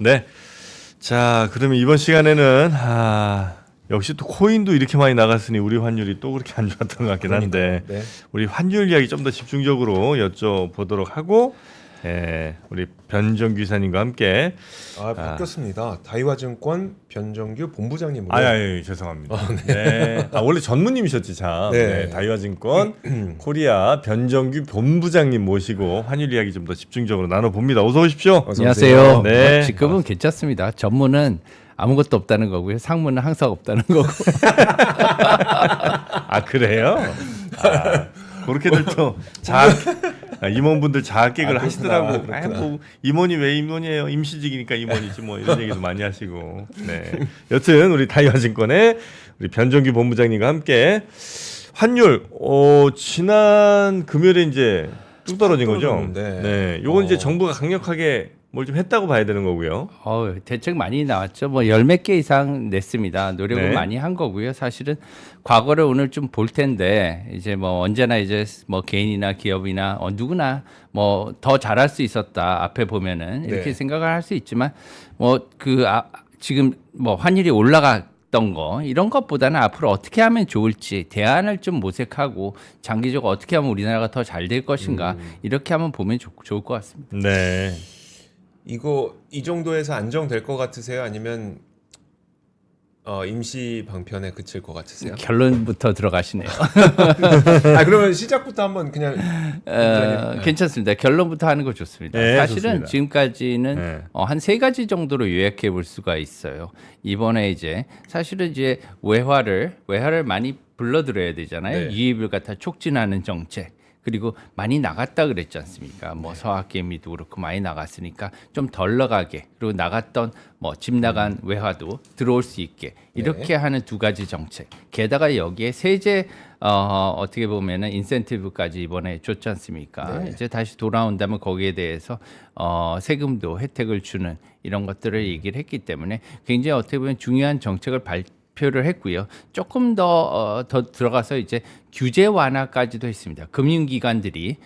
네. 자, 그러면 이번 시간에는 역시 또 코인도 이렇게 많이 나갔으니 우리 환율이 또 그렇게 안 좋았던 것 같긴 한데 네. 우리 환율 이야기 좀 더 집중적으로 여쭤보도록 하고 우리 변정규 이사님과 함께 바뀌었습니다. 다이와증권 변정규 본부장님으로. 죄송합니다. 네. 원래 전무님이셨지 참. 네. 네. 다이와증권 코리아 변정규 본부장님 모시고 환율 이야기 좀 더 집중적으로 나눠봅니다. 어서 오십시오. 어서 안녕하세요. 오세요. 네. 직급은 괜찮습니다. 전문은 아무것도 없다는 거고요. 상무는 항상 없다는 거고. 그래요? 그렇게들 또 임원분들 자학객을 하시더라고. 뭐 임원이 왜 임원이에요? 임시직이니까 임원이지 뭐 이런 얘기도 많이 하시고. 네. 여튼 우리 다이와증권의 우리 변정규 본부장님과 함께 환율 지난 금요일에 이제 뚝 떨어진 거죠. 떨어졌는데. 네. 요건 이제 정부가 강력하게 뭘 좀 했다고 봐야 되는 거고요. 대책 많이 나왔죠. 뭐 열 몇 개 이상 냈습니다. 노력을 네. 많이 한 거고요. 사실은 과거를 오늘 좀 볼 텐데 이제 뭐 언제나 이제 뭐 개인이나 기업이나 누구나 뭐 더 잘할 수 있었다. 앞에 보면은 이렇게 네. 생각을 할 수 있지만 뭐 지금 뭐 환율이 올라갔던 거 이런 것보다는 앞으로 어떻게 하면 좋을지 대안을 좀 모색하고 장기적으로 어떻게 하면 우리나라가 더 잘 될 것인가 이렇게 한번 보면 좋을 것 같습니다. 네. 이거 이 정도에서 안정될 것 같으세요? 아니면 임시 방편에 그칠 것 같으세요? 결론부터 들어가시네요. 그러면 시작부터 한번 그냥 괜찮습니다. 결론부터 하는 거 좋습니다. 네, 사실은 좋습니다. 지금까지는 네. 한 세 가지 정도로 요약해 볼 수가 있어요. 이번에 이제 사실은 이제 외화를 많이 불러들여야 되잖아요. 네. 유입을 갖다 촉진하는 정책. 그리고 많이 나갔다 그랬지 않습니까? 뭐 서학개미도 그렇고 많이 나갔으니까 좀 덜 나가게 그리고 나갔던 뭐 집 나간 외화도 들어올 수 있게 이렇게 하는 두 가지 정책. 게다가 여기에 세제 어떻게 보면은 인센티브까지 이번에 줬지 않습니까? 네. 이제 다시 돌아온다면 거기에 대해서 세금도 혜택을 주는 이런 것들을 얘기를 했기 때문에 굉장히 어떻게 보면 중요한 정책을 발표를 했고요. 조금 더 들어가서 이제 규제 완화까지도 했습니다. 금융기관들이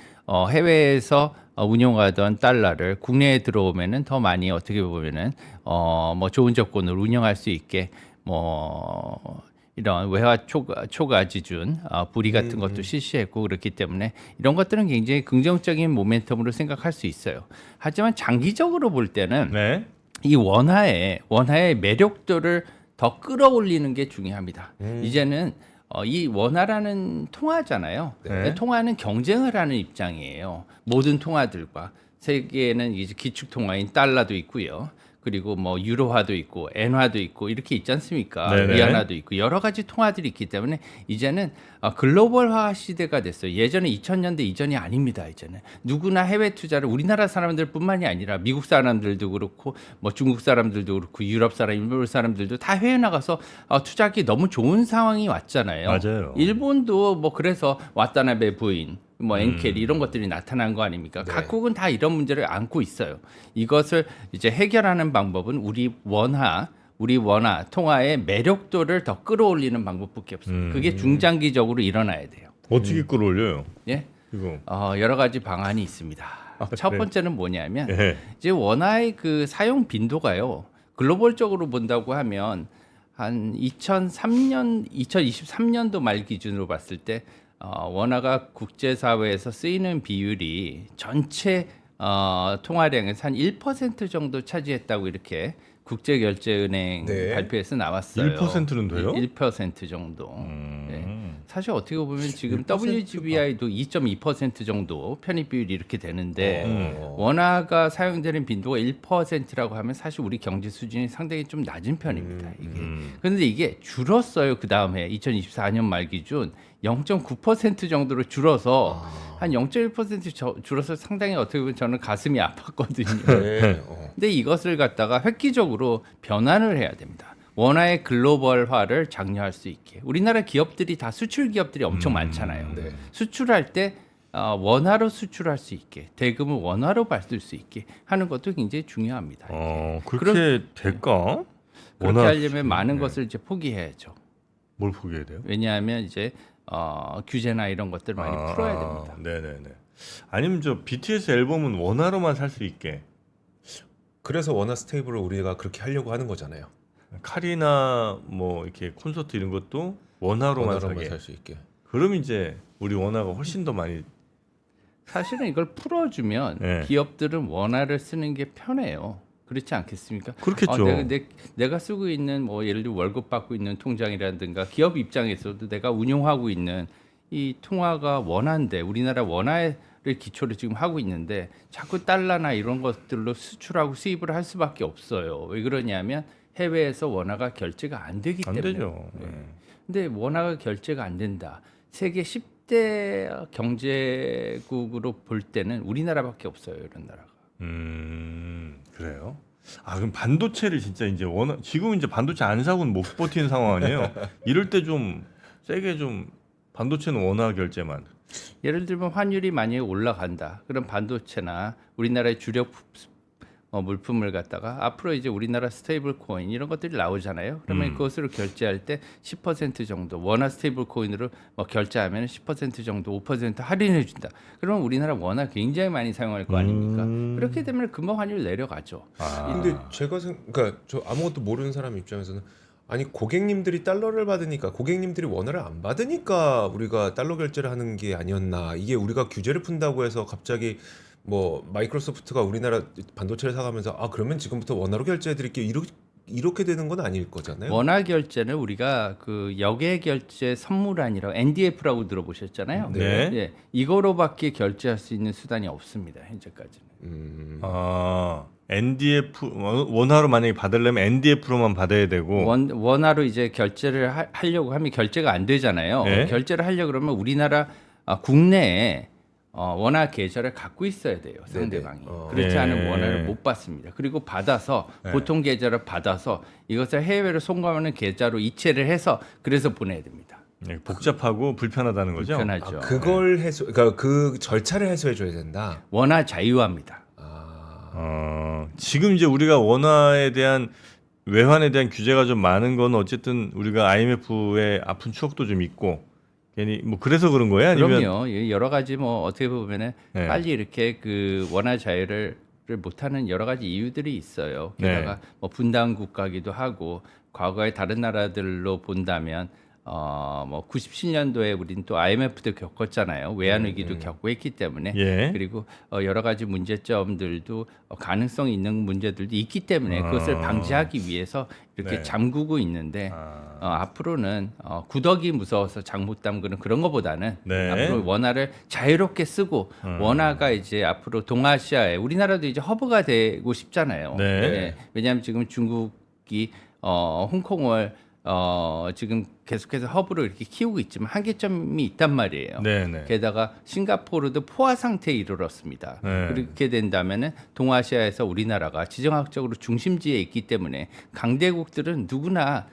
해외에서 운용하던 달러를 국내에 들어오면은 더 많이 어떻게 보면은 뭐 좋은 조건으로 운영할 수 있게 뭐 이런 외화 초과 지준 불이 같은 것도 실시했고 그렇기 때문에 이런 것들은 굉장히 긍정적인 모멘텀으로 생각할 수 있어요. 하지만 장기적으로 볼 때는 네. 이 원화의 매력도를 더 끌어올리는 게 중요합니다. 이제는 이 원화라는 통화잖아요. 네. 통화는 경쟁을 하는 입장이에요. 모든 통화들과 세계에는 이제 기축 통화인 달러도 있고요. 그리고 뭐 유로화도 있고 엔화도 있고 이렇게 있지 않습니까? 네네. 위안화도 있고 여러 가지 통화들이 있기 때문에 이제는 글로벌화 시대가 됐어요. 예전에 2000년대 이전이 아닙니다. 이제는 누구나 해외 투자를 우리나라 사람들뿐만이 아니라 미국 사람들도 그렇고 뭐 중국 사람들도 그렇고 유럽 사람, 일본 사람들도 다 해외 나가서 투자하기 너무 좋은 상황이 왔잖아요. 맞아요. 일본도 뭐 그래서 와타나베 부인 뭐 엔켈 이런 것들이 나타난 거 아닙니까? 네. 각국은 다 이런 문제를 안고 있어요. 이것을 이제 해결하는 방법은 우리 원화 통화의 매력도를 더 끌어올리는 방법밖에 없습니다. 그게 중장기적으로 일어나야 돼요. 어떻게 끌어올려요? 예, 이거. 여러 가지 방안이 있습니다. 첫 그래요? 번째는 뭐냐면 예. 이제 원화의 그 사용 빈도가요. 글로벌적으로 본다고 하면 한 2023년도 말 기준으로 봤을 때 원화가 국제사회에서 쓰이는 비율이 전체 통화량에서 한 1% 정도 차지했다고 이렇게 국제결제은행 네. 발표에서 나왔어요. 1%는 돼요? 1% 정도. 네. 사실 어떻게 보면 지금 1%가 WGBI도 2.2% 정도 편입 비율이 이렇게 되는데 어. 원화가 사용되는 빈도가 1%라고 하면 사실 우리 경제 수준이 상당히 좀 낮은 편입니다. 이게. 그런데 이게 줄었어요. 그 다음에 2024년 말 기준 0.9% 정도로 줄어서 한 0.1% 줄어서 상당히 어떻게 보면 저는 가슴이 아팠거든요. 네. 근데 이것을 갖다가 획기적으로 변환을 해야 됩니다. 원화의 글로벌화를 장려할 수 있게. 우리나라 기업들이 다 수출 기업들이 엄청 많잖아요. 네. 수출할 때 원화로 수출할 수 있게, 대금을 원화로 받을 수 있게 하는 것도 굉장히 중요합니다. 그렇게 될까? 그렇게 원화 하려면 많은 것을 이제 포기해야죠. 뭘 포기해야 돼요? 왜냐하면 이제 규제나 이런 것들 많이 풀어야 됩니다. 네네네. 아니면 저 BTS 앨범은 원화로만 살 수 있게. 그래서 원화 스테이블을 우리가 그렇게 하려고 하는 거잖아요. 칼이나 뭐 이렇게 콘서트 이런 것도 원화로만 사게. 살 수 있게. 그럼 이제 우리 원화가 훨씬 더 많이. 사실은 이걸 풀어주면 네. 기업들은 원화를 쓰는 게 편해요. 그렇지 않겠습니까? 그렇겠죠. 내가 쓰고 있는 뭐 예를 들어 월급 받고 있는 통장이라든가 기업 입장에서도 내가 운용하고 있는 이 통화가 원화인데 우리나라 원화를 기초로 지금 하고 있는데 자꾸 달러나 이런 것들로 수출하고 수입을 할 수밖에 없어요. 왜 그러냐면 해외에서 원화가 결제가 안 되기 안 때문에. 되죠. 근데 원화가 결제가 안 된다. 세계 10대 경제국으로 볼 때는 우리나라밖에 없어요. 이런 나라가. 그래요? 아 그럼 반도체를 진짜 이제 원화 지금 이제 반도체 안 사고는 못 버티는 상황 아니에요? 이럴 때 좀 세게 좀 반도체는 원화 결제만. 예를 들면 환율이 만약에 올라간다. 그럼 반도체나 우리나라의 주력 물품을 갖다가 앞으로 이제 우리나라 스테이블 코인 이런 것들이 나오잖아요. 그러면 그것으로 결제할 때 10% 정도 원화 스테이블 코인으로 뭐 결제하면 10% 정도 5% 할인해 준다. 그러면 우리나라 원화 굉장히 많이 사용할 거 아닙니까? 그렇게 되면 금방 환율 내려가죠. 근데 제가 그러니까 저 아무것도 모르는 사람 입장에서는 아니 고객님들이 달러를 받으니까 고객님들이 원화를 안 받으니까 우리가 달러 결제를 하는 게 아니었나. 이게 우리가 규제를 푼다고 해서 갑자기 뭐 마이크로소프트가 우리나라 반도체를 사가면서 아 그러면 지금부터 원화로 결제해 드릴게요. 이렇게 되는 건 아닐 거잖아요. 원화 결제는 우리가 그 역외 결제 선물안이라고 NDF라고 들어보셨잖아요. 네. 예, 이거로밖에 결제할 수 있는 수단이 없습니다. 현재까지는. NDF 원화로 만약에 받으려면 NDF로만 받아야 되고. 원화로 이제 결제를 하려고 하면 결제가 안 되잖아요. 네. 결제를 하려고 그러면 우리나라 국내에 원화 계좌를 갖고 있어야 돼요. 상대방이. 그렇지 네. 않으면 원화를 못 받습니다. 그리고 받아서 네. 보통 계좌를 받아서 이것을 해외로 송금하는 계좌로 이체를 해서 그래서 보내야 됩니다. 네, 복잡하고 불편하다는 거죠. 불편하죠. 그걸 그러니까 그 절차를 해소해 줘야 된다. 원화 자유화입니다. 지금 이제 우리가 원화에 대한 외환에 대한 규제가 좀 많은 건 어쨌든 우리가 IMF의 아픈 추억도 좀 있고 괜히 뭐 그래서 그런 거예요? 아니면 그럼요. 예, 여러 가지 뭐 어떻게 보면은 네. 빨리 이렇게 그 원화 자유를 못하는 여러 가지 이유들이 있어요. 게다가 뭐 분단 국가기도 하고 과거에 다른 나라들로 본다면 뭐 97년도에 우린 또 IMF도 겪었잖아요. 외환 위기도 겪고 했기 때문에 예. 그리고 여러 가지 문제점들도 가능성 있는 문제들도 있기 때문에 그것을 방지하기 위해서 이렇게 네. 잠그고 있는데 앞으로는 구더기 무서워서 장 못 담그는 그런 것보다는 네. 앞으로 원화를 자유롭게 쓰고 원화가 이제 앞으로 동아시아에 우리나라도 이제 허브가 되고 싶잖아요. 네. 왜냐하면 지금 중국이 홍콩을 지금 계속해서 허브로 이렇게 키우고 있지만 한계점이 있단 말이에요. 네. 게다가 싱가포르도 포화 상태에 이르렀습니다. 네. 그렇게 된다면은 동아시아에서 우리나라가 지정학적으로 중심지에 있기 때문에 강대국들은 누구나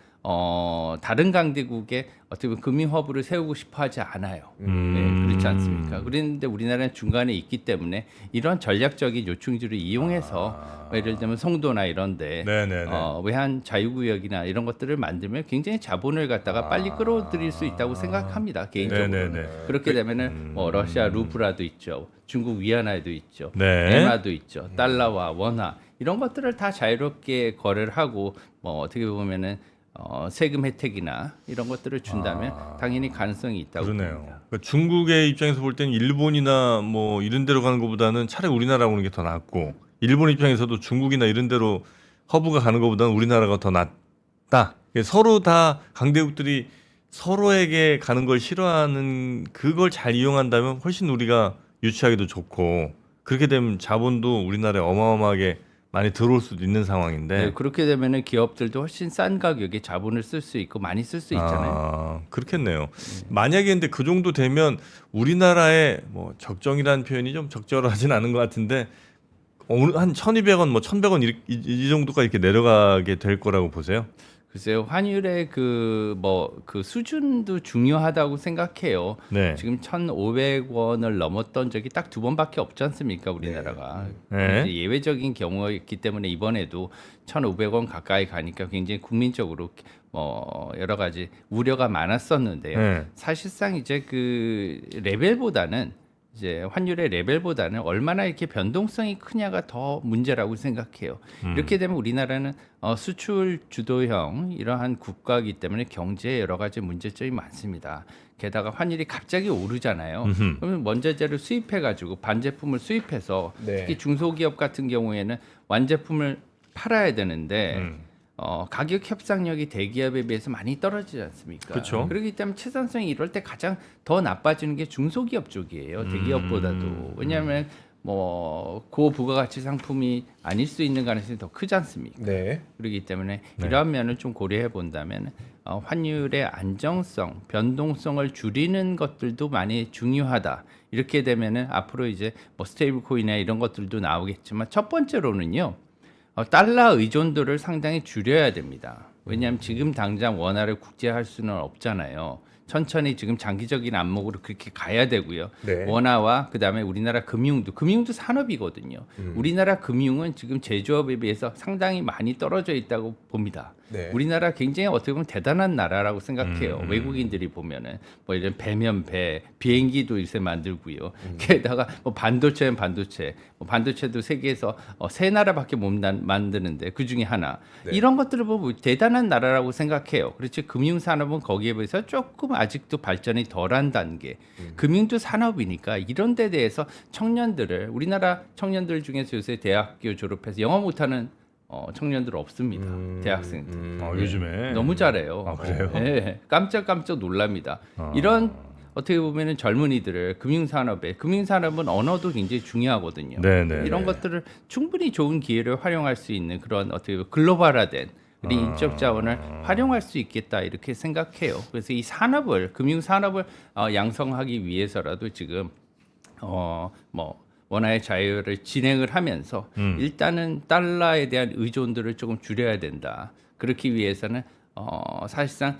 다른 강대국에 어떻게 보면 금융 허브를 세우고 싶어하지 않아요. 네, 그렇지 않습니까? 그런데 우리나라는 중간에 있기 때문에 이런 전략적인 요충지를 이용해서 예를 들면 송도나 이런데 네네네. 외환 자유구역이나 이런 것들을 만들면 굉장히 자본을 갖다가 빨리 끌어들일 수 있다고 생각합니다. 개인적으로. 네네네. 그렇게 되면은 뭐 러시아 루브라도 있죠, 중국 위안화도 있죠, 네. 엔화도 있죠, 달러와 원화 이런 것들을 다 자유롭게 거래를 하고 뭐 어떻게 보면은 세금 혜택이나 이런 것들을 준다면 당연히 가능성이 있다고 그러네요. 봅니다. 그러니까 중국의 입장에서 볼 때는 일본이나 뭐 이런 데로 가는 것보다는 차라리 우리나라 오는 게 더 낫고 일본 입장에서도 중국이나 이런 데로 허브가 가는 것보다는 우리나라가 더 낫다. 서로 다 강대국들이 서로에게 가는 걸 싫어하는 그걸 잘 이용한다면 훨씬 우리가 유치하기도 좋고 그렇게 되면 자본도 우리나라에 어마어마하게 많이 들어올 수도 있는 상황인데 네, 그렇게 되면은 기업들도 훨씬 싼 가격에 자본을 쓸 수 있고 많이 쓸 수 있잖아요. 그렇겠네요. 만약에 근데 그 정도 되면 우리나라의 뭐 적정이라는 표현이 좀 적절하진 않은 것 같은데 한 1,200원, 뭐 1,100원 이 정도까지 이렇게 내려가게 될 거라고 보세요? 글쎄요, 환율의 그 수준도 중요하다고 생각해요. 네. 지금 1,500원을 넘었던 적이 딱 두 번밖에 없지 않습니까, 우리나라가. 네. 이제 예외적인 경우였기 때문에 이번에도 1,500원 가까이 가니까 굉장히 국민적으로 여러 가지 우려가 많았었는데요. 네. 사실상 이제 그 레벨보다는 이제 환율의 레벨보다는 얼마나 이렇게 변동성이 크냐가 더 문제라고 생각해요. 이렇게 되면 우리나라는 수출 주도형 이러한 국가이기 때문에 경제에 여러 가지 문제점이 많습니다. 게다가 환율이 갑자기 오르잖아요. 그러면 원자재를 수입해가지고 반제품을 수입해서 네. 특히 중소기업 같은 경우에는 완제품을 팔아야 되는데 가격 협상력이 대기업에 비해서 많이 떨어지지 않습니까? 그쵸. 그렇기 때문에 채산성이 이럴 때 가장 더 나빠지는 게 중소기업 쪽이에요. 대기업보다도. 왜냐하면 뭐 고부가가치 상품이 아닐 수 있는 가능성이 더 크지 않습니까? 네. 그렇기 때문에 이러한 면을 좀 고려해 본다면 환율의 안정성, 변동성을 줄이는 것들도 많이 중요하다. 이렇게 되면은 앞으로 이제 뭐 스테이블 코인이나 이런 것들도 나오겠지만 첫 번째로는요. 달러 의존도를 상당히 줄여야 됩니다. 왜냐하면 지금 당장 원화를 국제화할 수는 없잖아요. 천천히 지금 장기적인 안목으로 그렇게 가야 되고요. 네. 원화와 그다음에 우리나라 금융도 산업이거든요. 우리나라 금융은 지금 제조업에 비해서 상당히 많이 떨어져 있다고 봅니다. 네. 우리나라 굉장히 어떻게 보면 대단한 나라라고 생각해요. 외국인들이 보면은 뭐 이런 배면 배, 비행기도 요새 만들고요. 게다가 뭐 반도체는 반도체, 뭐 반도체도 세계에서 세 나라밖에 못 만드는데 그 중에 하나. 네. 이런 것들을 보면 대단한 나라라고 생각해요. 그렇지 금융 산업은 거기에 비해서 조금 아직도 발전이 덜한 단계. 금융도 산업이니까 이런 데 대해서 청년들을 우리나라 청년들 중에서 요새 대학교 졸업해서 영어 못하는 청년들 없습니다. 대학생들. 요즘에 너무 잘해요. 아, 그래요? 네, 깜짝깜짝 놀랍니다. 이런 어떻게 보면은 젊은이들을 금융산업은 언어도 굉장히 중요하거든요. 네네. 이런 것들을 충분히 좋은 기회를 활용할 수 있는 그런 어떻게 보면 글로벌화된 우리 인적 자원을 활용할 수 있겠다 이렇게 생각해요. 그래서 이 산업을 금융 산업을 양성하기 위해서라도 지금 뭐 원화의 자유를 진행을 하면서 일단은 달러에 대한 의존도를 조금 줄여야 된다. 그렇기 위해서는 사실상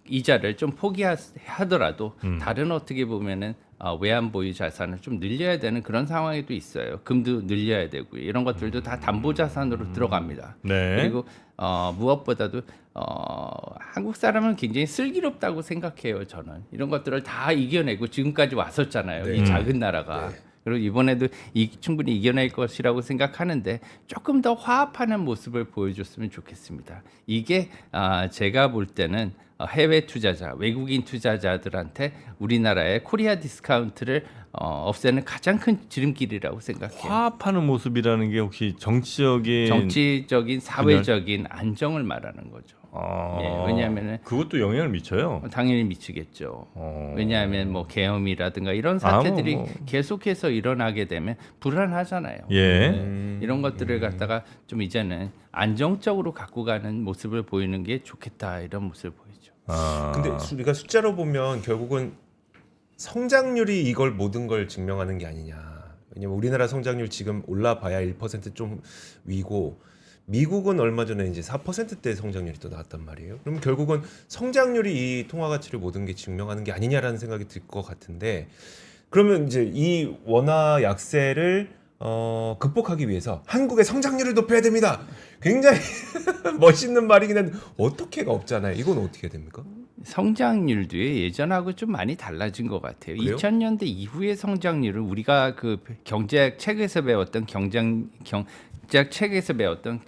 이자를 좀 포기하더라도 다른 어떻게 보면은 외환 보유 자산을 좀 늘려야 되는 그런 상황에도 있어요. 금도 늘려야 되고요. 이런 것들도 다 담보 자산으로 들어갑니다. 네. 그리고 무엇보다도 한국 사람은 굉장히 슬기롭다고 생각해요. 저는 이런 것들을 다 이겨내고 지금까지 왔었잖아요. 이 작은 나라가. 그리고 이번에도 충분히 이겨낼 것이라고 생각하는데 조금 더 화합하는 모습을 보여줬으면 좋겠습니다. 이게 제가 볼 때는 해외 투자자, 외국인 투자자들한테 우리나라의 코리아 디스카운트를 없애는 가장 큰 지름길이라고 생각해요. 화합하는 모습이라는 게 혹시 정치적인 사회적인 안정을 말하는 거죠. 예, 왜냐하면은 그것도 영향을 미쳐요. 당연히 미치겠죠. 왜냐하면 뭐 계엄이라든가 이런 사태들이 계속해서 일어나게 되면 불안하잖아요. 예. 이런 것들을 갖다가 좀 이제는 안정적으로 갖고 가는 모습을 보이는 게 좋겠다 이런 모습을 보이죠. 근데 우리가 숫자로 보면 결국은 성장률이 이걸 모든 걸 증명하는 게 아니냐. 왜냐면 우리나라 성장률 지금 올라봐야 1%좀 위고 미국은 얼마 전에 이제 4%대 성장률이 또 나왔단 말이에요. 그럼 결국은 성장률이 이 통화 가치를 모든 게 증명하는 게 아니냐라는 생각이 들 것 같은데 그러면 이제 이 원화 약세를 극복하기 위해서 한국의 성장률을 높여야 됩니다. 굉장히 멋있는 말이긴 한데 어떻게가 없잖아요. 이건 어떻게 됩니까? 성장률도 예전하고 좀 많이 달라진 것 같아요. 그래요? 2000년대 이후의 성장률은 우리가 그 경제학 책에서 배웠던 경제학 책에서 배웠던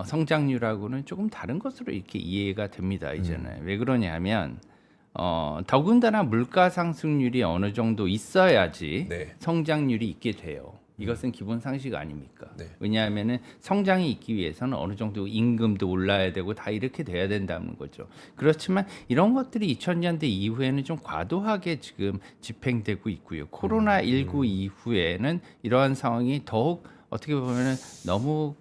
성장률하고는 조금 다른 것으로 이렇게 이해가 됩니다. 이제는 왜 그러냐면 더군다나 물가 상승률이 어느 정도 있어야지 네. 성장률이 있게 돼요. 이것은 기본 상식 아닙니까? 네. 왜냐하면은 성장이 있기 위해서는 어느 정도 임금도 올라야 되고 다 이렇게 돼야 된다는 거죠. 그렇지만 이런 것들이 2000년대 이후에는 좀 과도하게 지금 집행되고 있고요. 코로나19 이후에는 이러한 상황이 더욱 어떻게 보면은 너무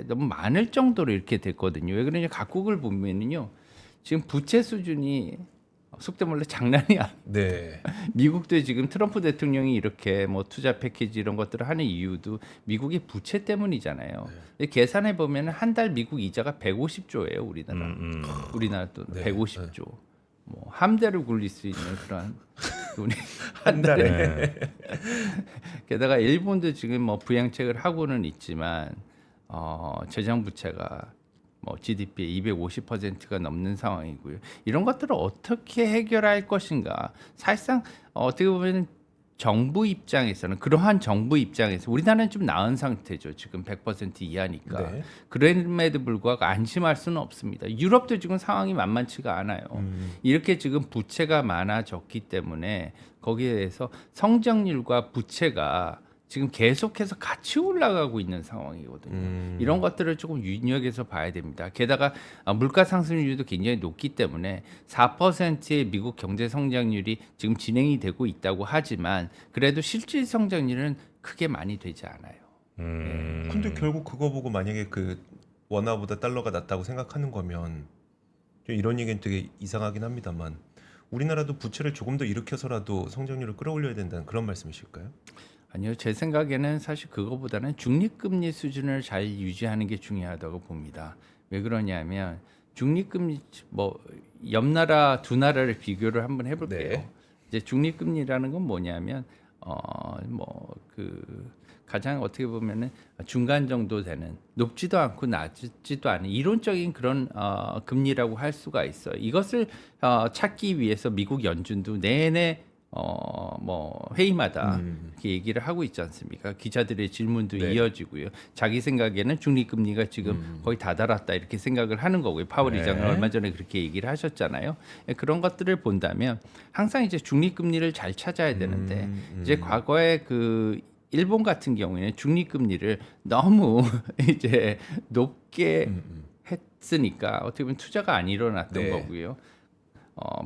너무 많을 정도로 이렇게 됐거든요. 왜 그러냐? 각국을 보면은요. 지금 부채 수준이 속된 말로 장난이 아니에요. 네. 미국도 지금 트럼프 대통령이 이렇게 뭐 투자 패키지 이런 것들을 하는 이유도 미국의 부채 때문이잖아요. 계산해 보면 한 달 미국 이자가 150조예요, 우리나라. 우리나라 돈 네. 150조. 뭐 함대를 굴릴 수 있는 그런 돈이 한 달에. 게다가 일본도 지금 뭐 부양책을 하고는 있지만 재정 부채가 뭐 GDP의 250%가 넘는 상황이고요. 이런 것들을 어떻게 해결할 것인가? 사실상 어떻게 보면 정부 입장에서는 그러한 정부 입장에서 우리나라는 좀 나은 상태죠. 지금 100% 이하니까. 네. 그럼에도 불구하고 안심할 수는 없습니다. 유럽도 지금 상황이 만만치가 않아요. 이렇게 지금 부채가 많아졌기 때문에 거기에 대해서 성장률과 부채가 지금 계속해서 같이 올라가고 있는 상황이거든요. 이런 것들을 조금 윤곽에서 봐야 됩니다. 게다가 물가 상승률도 굉장히 높기 때문에 4%의 미국 경제 성장률이 지금 진행이 되고 있다고 하지만 그래도 실질 성장률은 크게 많이 되지 않아요. 근데 결국 그거 보고 만약에 그 원화보다 달러가 낫다고 생각하는 거면 좀 이런 얘기는 되게 이상하긴 합니다만 우리나라도 부채를 조금 더 일으켜서라도 성장률을 끌어올려야 된다는 그런 말씀이실까요? 아니요, 제 생각에는 사실 그거보다는 중립금리 수준을 잘 유지하는 게 중요하다고 봅니다. 왜 그러냐면 중립금리 뭐 옆나라 두 나라를 비교를 한번 해볼게요. 네. 이제 중립금리라는 건 뭐냐면 뭐 그 가장 어떻게 보면은 중간 정도 되는 높지도 않고 낮지도 않은 이론적인 그런 금리라고 할 수가 있어요. 이것을 찾기 위해서 미국 연준도 내내 뭐 회의마다 이렇게 얘기를 하고 있지 않습니까? 기자들의 질문도 네. 이어지고요. 자기 생각에는 중립금리가 지금 거의 다다랐다 이렇게 생각을 하는 거고요. 파월 네. 의장은 얼마 전에 그렇게 얘기를 하셨잖아요. 그런 것들을 본다면 항상 이제 중립금리를 잘 찾아야 되는데 이제 과거에 그 일본 같은 경우에는 중립금리를 너무 이제 높게 했으니까 어떻게 보면 투자가 안 일어났던 네. 거고요.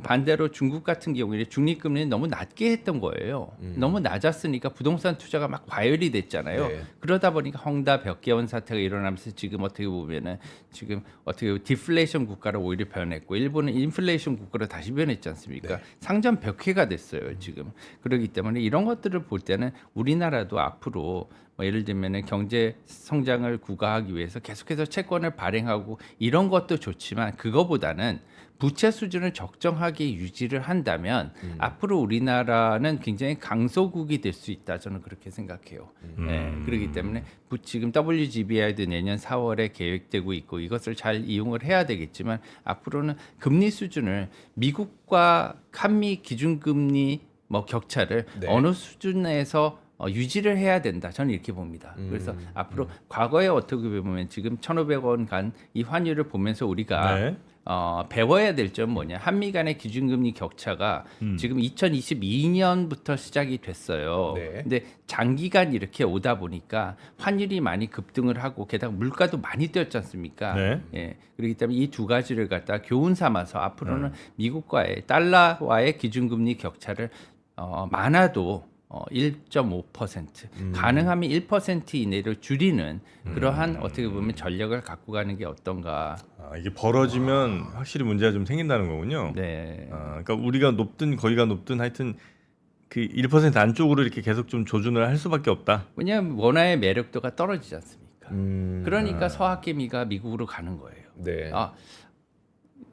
반대로 중국 같은 경우에는 중립금리는 너무 낮게 했던 거예요. 너무 낮았으니까 부동산 투자가 막 과열이 됐잖아요. 네. 그러다 보니까 헝다 벽개원 사태가 일어나면서 지금 어떻게 보면은 지금 어떻게 디플레이션 국가로 오히려 변했고 일본은 인플레이션 국가로 다시 변했지 않습니까? 네. 상전 벽해가 됐어요 지금. 그렇기 때문에 이런 것들을 볼 때는 우리나라도 앞으로 뭐 예를 들면은 경제 성장을 구가하기 위해서 계속해서 채권을 발행하고 이런 것도 좋지만 그거보다는 부채 수준을 적정하게 유지를 한다면 앞으로 우리나라는 굉장히 강소국이 될 수 있다 저는 그렇게 생각해요. 네, 그렇기 때문에 지금 WGBI도 내년 4월에 계획되고 있고 이것을 잘 이용을 해야 되겠지만 앞으로는 금리 수준을 미국과 한미 기준금리 뭐 격차를 네. 어느 수준에서 유지를 해야 된다. 저는 이렇게 봅니다. 그래서 앞으로 과거에 어떻게 보면 지금 1,500원 간 이 환율을 보면서 우리가 네. 배워야 될 점은 뭐냐? 한미 간의 기준금리 격차가 지금 2022년부터 시작이 됐어요. 네. 근데 장기간 이렇게 오다 보니까 환율이 많이 급등을 하고 게다가 물가도 많이 뛰었지 않습니까? 네. 예. 그렇기 때문에 이 두 가지를 갖다 교훈 삼아서 앞으로는 미국과의 달러와의 기준금리 격차를 많아도 1.5% 가능하면 1% 이내로 줄이는 그러한 어떻게 보면 전략을 갖고 가는 게 어떤가. 이게 벌어지면 확실히 문제가 좀 생긴다는 거군요. 네. 그러니까 우리가 높든 거기가 높든 하여튼 그 1% 안쪽으로 이렇게 계속 좀 조준을 할 수밖에 없다. 왜냐하면 원화의 매력도가 떨어지지 않습니까? 그러니까 서학개미가 미국으로 가는 거예요. 네.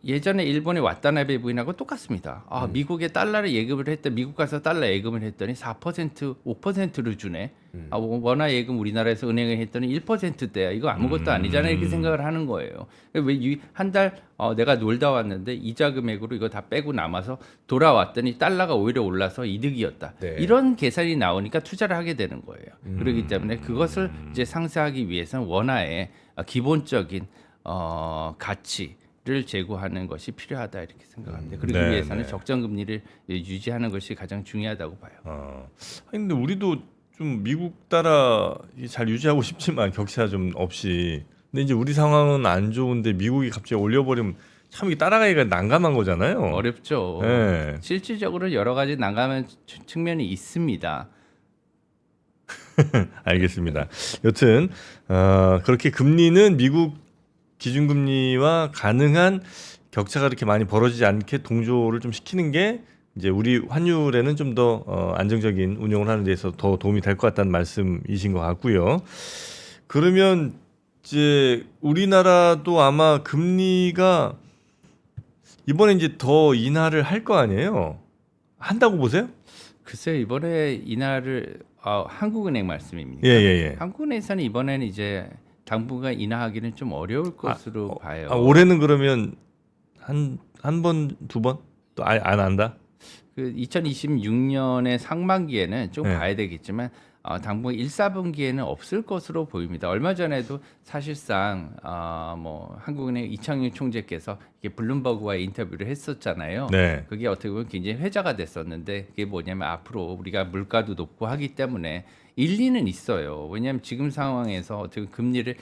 예전에 일본의 와타나베 부인하고 똑같습니다. 미국에 달러를 예금을 했더니 미국 가서 달러 예금을 했더니 4% 5%를 주네. 원화 예금 우리나라에서 은행에 했더니 1%대야. 이거 아무것도 아니잖아요. 이렇게 생각을 하는 거예요. 왜 한 달 내가 놀다 왔는데 이자 금액으로 이거 다 빼고 남아서 돌아왔더니 달러가 오히려 올라서 이득이었다. 네. 이런 계산이 나오니까 투자를 하게 되는 거예요. 그렇기 때문에 그것을 이제 상쇄하기 위해서는 원화의 기본적인 가치를 제고하는 것이 필요하다 이렇게 생각합니다. 그러기 네, 위해서는 네. 적정 금리를 유지하는 것이 가장 중요하다고 봐요. 아니, 근데 우리도 좀 미국 따라 잘 유지하고 싶지만 격차 좀 없이. 근데 이제 우리 상황은 안 좋은데 미국이 갑자기 올려버리면 참 이게 따라가기가 난감한 거잖아요. 어렵죠. 네. 실질적으로 여러 가지 난감한 측면이 있습니다. 알겠습니다. 여튼 그렇게 금리는 미국 기준금리와 가능한 격차가 그렇게 많이 벌어지지 않게 동조를 좀 시키는 게 이제 우리 환율에는 좀 더 안정적인 운용을 하는 데서 더 도움이 될 것 같다는 말씀이신 것 같고요. 그러면 이제 우리나라도 아마 금리가 이번에 이제 더 인하를 할 거 아니에요? 한다고 보세요? 글쎄요 이번에 인하를 한국은행 말씀입니다. 예. 한국은행에서는 이번에는 이제 당분간 인하하기는 좀 어려울 것으로 봐요. 올해는 그러면 한 번, 두 번? 또 안 한다? 그 2026년의 상반기에는 좀 네. 봐야 되겠지만 당분간 1, 4분기에는 없을 것으로 보입니다. 얼마 전에도 사실상 뭐 한국은행 이창용 총재께서 이게 블룸버그와 인터뷰를 했었잖아요. 네. 그게 어떻게 보면 굉장히 회자가 됐었는데 그게 뭐냐면 앞으로 우리가 물가도 높고 하기 때문에 일리는 있어요. 왜냐하면 지금 상황에서 어떻게 보면 금리를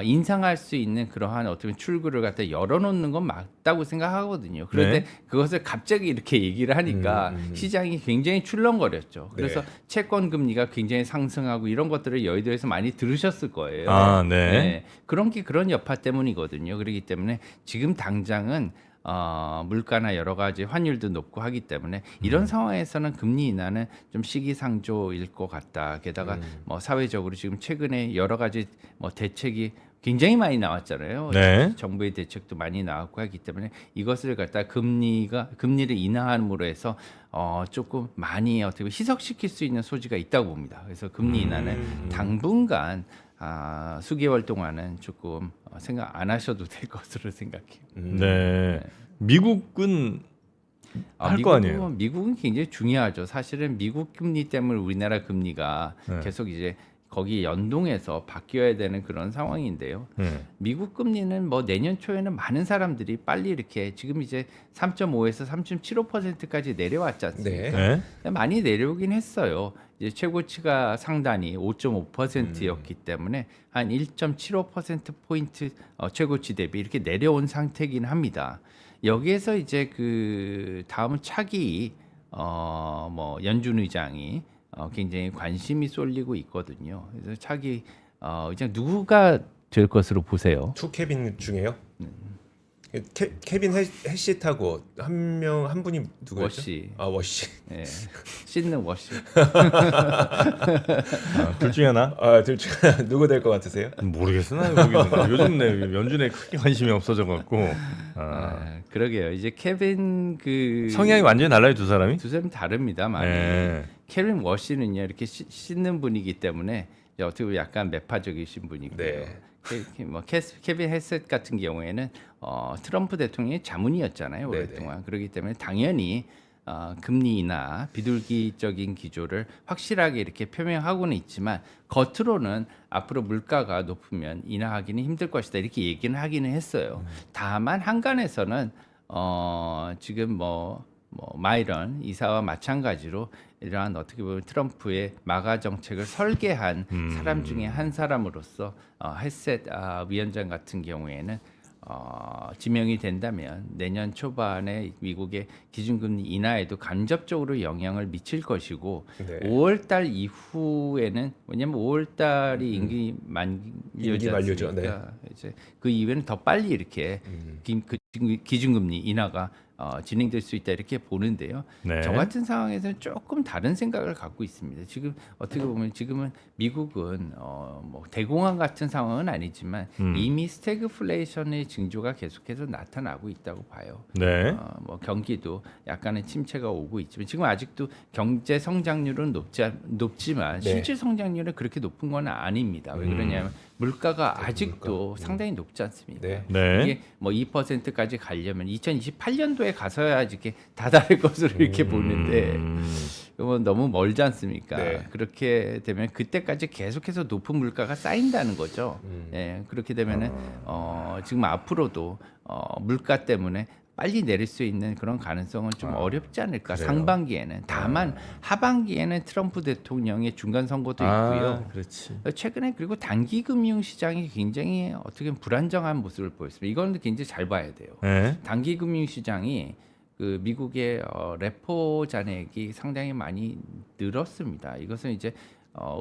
인상할 수 있는 그러한 어떻게 보면 출구를 갖다 열어놓는 건 맞다고 생각하거든요. 그런데 네. 그것을 갑자기 이렇게 얘기를 하니까 시장이 굉장히 출렁거렸죠. 그래서 네. 채권 금리가 굉장히 상승하고 이런 것들을 여의도에서 많이 들으셨을 거예요. 네. 그런 게 그런 여파 때문이거든요. 그렇기 때문에 지금 당장은 물가나 여러 가지 환율도 높고 하기 때문에 이런 상황에서는 금리 인하는 좀 시기상조일 것 같다. 게다가 뭐 사회적으로 지금 최근에 여러 가지 뭐 대책이 굉장히 많이 나왔잖아요. 네. 정부의 대책도 많이 나왔고 하기 때문에 이것을 갖다 금리를 인하함으로 해서 조금 많이 어떻게 보면 희석시킬 수 있는 소지가 있다고 봅니다. 그래서 금리 인하는 당분간 수개월 동안은 조금 생각 안 하셔도 될 것으로 생각해요. 네. 미국은 할 거 아니에요? 미국은 굉장히 중요하죠. 사실은 미국 금리 때문에 우리나라 금리가 네. 계속 이제 거기에 연동해서 바뀌어야 되는 그런 상황인데요. 미국 금리는 뭐 내년 초에는 많은 사람들이 빨리 이렇게 지금 이제 3.5에서 3.75%까지 내려왔지 않습니까? 네. 많이 내려오긴 했어요. 이제 최고치가 상단이 5.5%였기 때문에 한 1.75% 포인트 최고치 대비 이렇게 내려온 상태이긴 합니다. 여기에서 이제 그 다음은 차기 뭐 연준 의장이 굉장히 관심이 쏠리고 있거든요. 그래서 차기 의장 누구가 될 것으로 보세요? 투 케빈 중에요? 케빈 해시타고 한 분이 누구였죠? 워시. 워시. 예. 씻는 워시. 둘 중에 하나? 둘 중에 하나 누구 될 것 같으세요? 모르겠어. 나 요즘 내 연준에 크게 관심이 없어져 갖고. 그러게요. 이제 케빈 그 성향이 완전히 달라요, 두 사람이? 두 사람 다릅니다. 많이. 네. 케빈 워시는요 이렇게 씻는 분이기 때문에 이제 어떻게 보면 약간 매파적이신 분이고요. 네. 케빈 헤셋 같은 경우에는 트럼프 대통령의 자문이었잖아요 오랫동안. 그렇기 때문에 당연히 금리 인하 비둘기적인 기조를 확실하게 이렇게 표명하고는 있지만 겉으로는 앞으로 물가가 높으면 인하하기는 힘들 것이다 이렇게 얘기는 하기는 했어요. 다만 한간에서는 지금 뭐 마이런 이사와 마찬가지로 이러한 어떻게 보면 트럼프의 마가 정책을 설계한 사람 중에 한 사람으로서 헤셋 위원장 같은 경우에는 지명이 된다면 내년 초반에 미국의 기준금리 인하에도 간접적으로 영향을 미칠 것이고 네. 5월달 이후에는 왜냐하면 5월달이 임기 만료지 만료죠. 않습니까? 이제 그 이후에는 더 빨리 이렇게 기준금리 인하가 진행될 수 있다 이렇게 보는데요. 네. 저 같은 상황에서는 조금 다른 생각을 갖고 있습니다. 지금 어떻게 보면 지금은 미국은 뭐 대공황 같은 상황은 아니지만 이미 스태그플레이션의 징조가 계속해서 나타나고 있다고 봐요. 네. 뭐 경기도 약간의 침체가 오고 있지만 지금 아직도 경제 성장률은 높지만 네. 실질 성장률은 그렇게 높은 건 아닙니다. 왜 그러냐면 물가가 아직도 상당히 높지 않습니까? 네. 네. 이게 뭐 2%까지 가려면 2028년도에 가서야 이렇게 다다를 것으로 이렇게 보는데 이건 너무 멀지 않습니까? 네. 그렇게 되면 그때까지 계속해서 높은 물가가 쌓인다는 거죠. 예, 그렇게 되면은 지금 앞으로도 물가 때문에 빨리 내릴 수 있는 그런 가능성은 좀 어렵지 않을까. 그래요? 상반기에는. 다만 하반기에는 트럼프 대통령의 중간 선거도 있고요. 그렇지. 최근에 그리고 단기 금융 시장이 굉장히 어떻게 보면 불안정한 모습을 보였습니다. 이건 굉장히 잘 봐야 돼요. 네. 단기 금융 시장이 그 미국의 레포 잔액이 상당히 많이 늘었습니다. 이것은 이제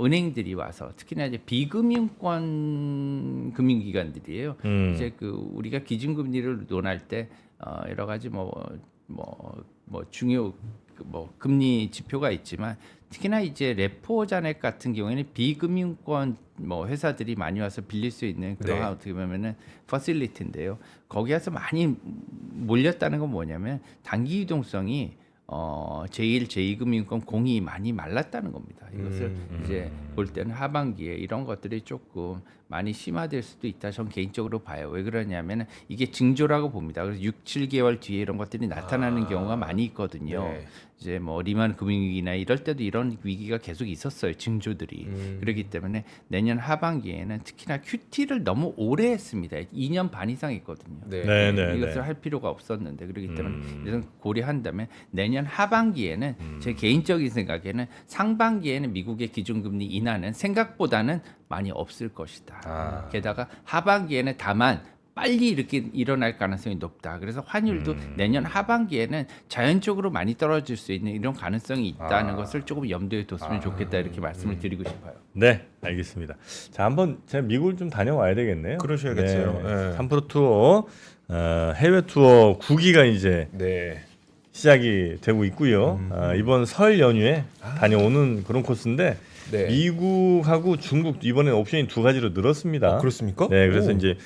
은행들이 와서 특히나 이제 비금융권 금융기관들이에요. 이제 그 우리가 기준금리를 논할 때 여러 가지 중요 금리 지표가 있지만 특히나 이제 레포 잔액 같은 경우에는 비금융권 회사들이 많이 와서 빌릴 수 있는 그런 네. 어떻게 보면은 퍼실리티인데요. 거기 와서 많이 몰렸다는 건 뭐냐면 단기 유동성이 제1, 제2금융권 공이 많이 말랐다는 겁니다. 이것을 이제 볼 때는 하반기에 이런 것들이 조금 많이 심화될 수도 있다. 전 개인적으로 봐요. 왜 그러냐면 이게 징조라고 봅니다. 그래서 6, 7개월 뒤에 이런 것들이 나타나는 경우가 많이 있거든요. 네. 이제 뭐 리만 금융위기나 이럴 때도 이런 위기가 계속 있었어요. 징조들이. 그렇기 때문에 내년 하반기에는 특히나 QT를 너무 오래 했습니다. 2년 반 이상 했거든요. 네. 네, 네, 이것을 네. 할 필요가 없었는데 그렇기 때문에 이런 고려한다면 내년 하반기에는 제 개인적인 생각에는 상반기에는 미국의 기준금리 인하는 생각보다는 많이 없을 것이다. 게다가 하반기에는 다만 빨리 이렇게 일어날 가능성이 높다. 그래서 환율도 내년 하반기에는 자연적으로 많이 떨어질 수 있는 이런 가능성이 있다는 것을 조금 염두에 뒀으면 좋겠다 이렇게 말씀을 드리고 싶어요. 네, 알겠습니다. 자, 한번 제가 미국을 좀 다녀와야 되겠네요. 그러셔야겠어요. 네. 3프로 투어 해외 투어 9기가 이제 네. 시작이 되고 있고요. 이번 설 연휴에 다녀오는 그런 코스인데 네. 미국하고 중국 이번에 옵션이 2가지로 늘었습니다. 그렇습니까? 네, 그래서 오. 이제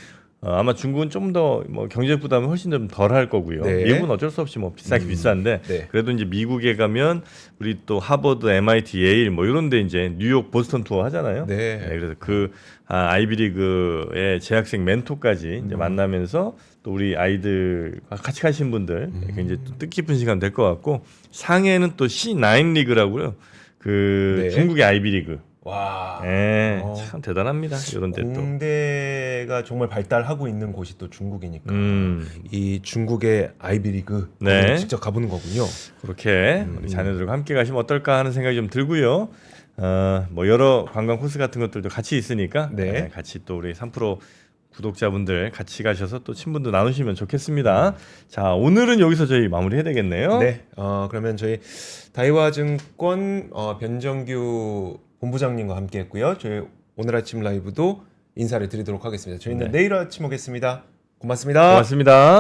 아마 중국은 좀 더 뭐 경제 부담이 훨씬 좀 덜 할 거고요. 네. 미국은 어쩔 수 없이 뭐 비싸게 비싼데 네. 그래도 이제 미국에 가면 우리 또 하버드, MIT, 예일 뭐 이런데 이제 뉴욕, 보스턴 투어 하잖아요. 네. 그래서 그 아이비리그의 재학생 멘토까지 이제 만나면서 또 우리 아이들과 같이 가신 분들 굉장히 또 뜻깊은 시간 될 것 같고 상해는 또 C9 리그라고요. 그 네. 중국의 아이비리그. 와. 예, 참 대단합니다. 이런 데 또. 공대가 정말 발달하고 있는 곳이 또 중국이니까 이 중국의 아이비리그 네. 직접 가보는 거군요. 그렇게 우리 자녀들과 함께 가시면 어떨까 하는 생각이 좀 들고요. 뭐 여러 관광 코스 같은 것들도 같이 있으니까 네. 같이 또 우리 3프로 구독자분들 같이 가셔서 또 친분도 나누시면 좋겠습니다. 자, 오늘은 여기서 저희 마무리해야 되겠네요. 네. 그러면 저희 다이와증권 변정규 본부장님과 함께했고요. 저희 오늘 아침 라이브도 인사를 드리도록 하겠습니다. 저희는 네. 내일 아침 오겠습니다. 고맙습니다. 고맙습니다.